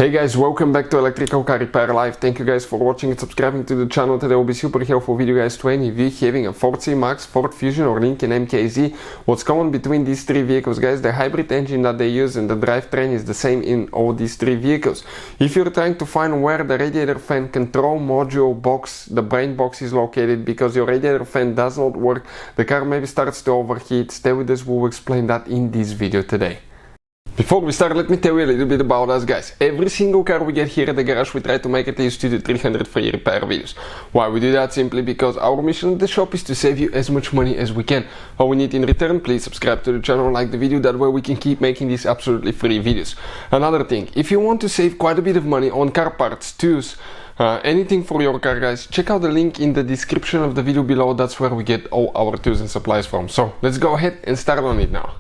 Hey guys, welcome back to Electrical Car Repair Live. Thank you guys for watching and subscribing to the channel. Today will be super helpful video guys to any of you having a Ford C-Max, Ford Fusion or Lincoln MKZ. What's common between these three vehicles guys, the hybrid engine that they use and the drivetrain is the same in all these three vehicles. If you're trying to find where the radiator fan control module box, the brain box is located because your radiator fan does not work, the car maybe starts to overheat, stay with us, we'll explain that in this video today. Before we start, let me tell you a little bit about us guys. Every single car we get here at the garage, we try to make at least 2 to 300 free repair videos. Why we do that? Simply because our mission at the shop is to save you as much money as we can. All we need in return, please subscribe to the channel, like the video, that way we can keep making these absolutely free videos. Another thing, if you want to save quite a bit of money on car parts, tools, anything for your car guys, check out the link in the description of the video below. That's where we get all our tools and supplies from. So let's go ahead and start on it now.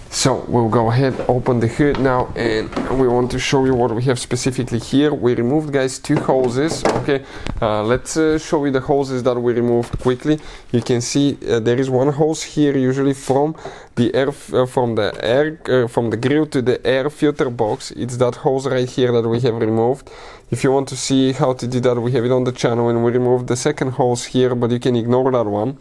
So we'll go ahead, open the hood now, and we want to show you what we have specifically here. We removed guys 2 hoses. Okay, let's show you the hoses that we removed quickly. You can see there is one hose here, usually from the air from the grill to the air filter box. It's that hose right here that we have removed. If you want to see how to do that, we have it on the channel, and we removed the second hose here, but you can ignore that one.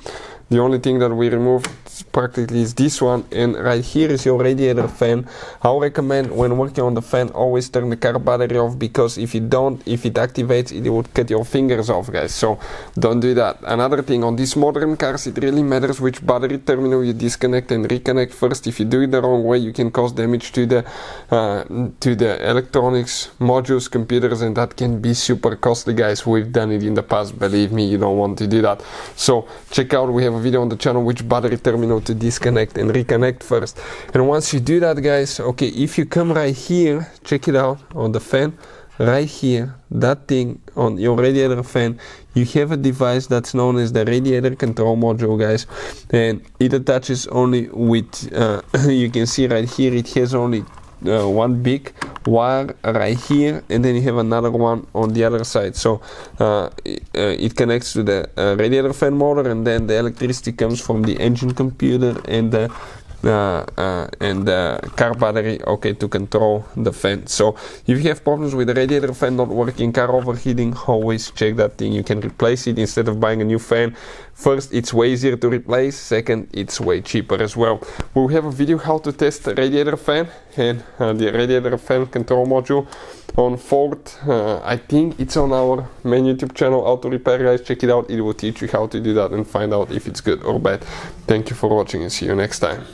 The only thing that we removed practically is this one, and right here is your radiator fan. I'll recommend when working on the fan, always turn the car battery off, because if you don't, if it activates, it will cut your fingers off guys, so don't do that. Another thing, on these modern cars it really matters which battery terminal you disconnect and reconnect first. If you do it the wrong way, you can cause damage to the electronics, modules, computers, and that can be super costly guys. We've done it in the past, believe me, you don't want to do that. So check out, we have a video on the channel which battery terminal to disconnect and reconnect first. And once you do that guys, okay, if you come right here, check it out on the fan right here, that thing on your radiator fan, you have a device that's known as the radiator control module guys, and it attaches only with you can see right here it has only one big wire right here, and then you have another one on the other side. So it connects to the radiator fan motor, and then the electricity comes from the engine computer and the car battery, okay, to control the fan. So if you have problems with the radiator fan not working, car overheating, always check that thing. You can replace it instead of buying a new fan. First, it's way easier to replace. Second, it's way cheaper as well. We'll have a video how to test the radiator fan and the radiator fan control module on Ford. I think it's on our main YouTube channel, Auto Repair guys. Check it out, it will teach you how to do that and find out if it's good or bad. Thank you for watching and see you next time.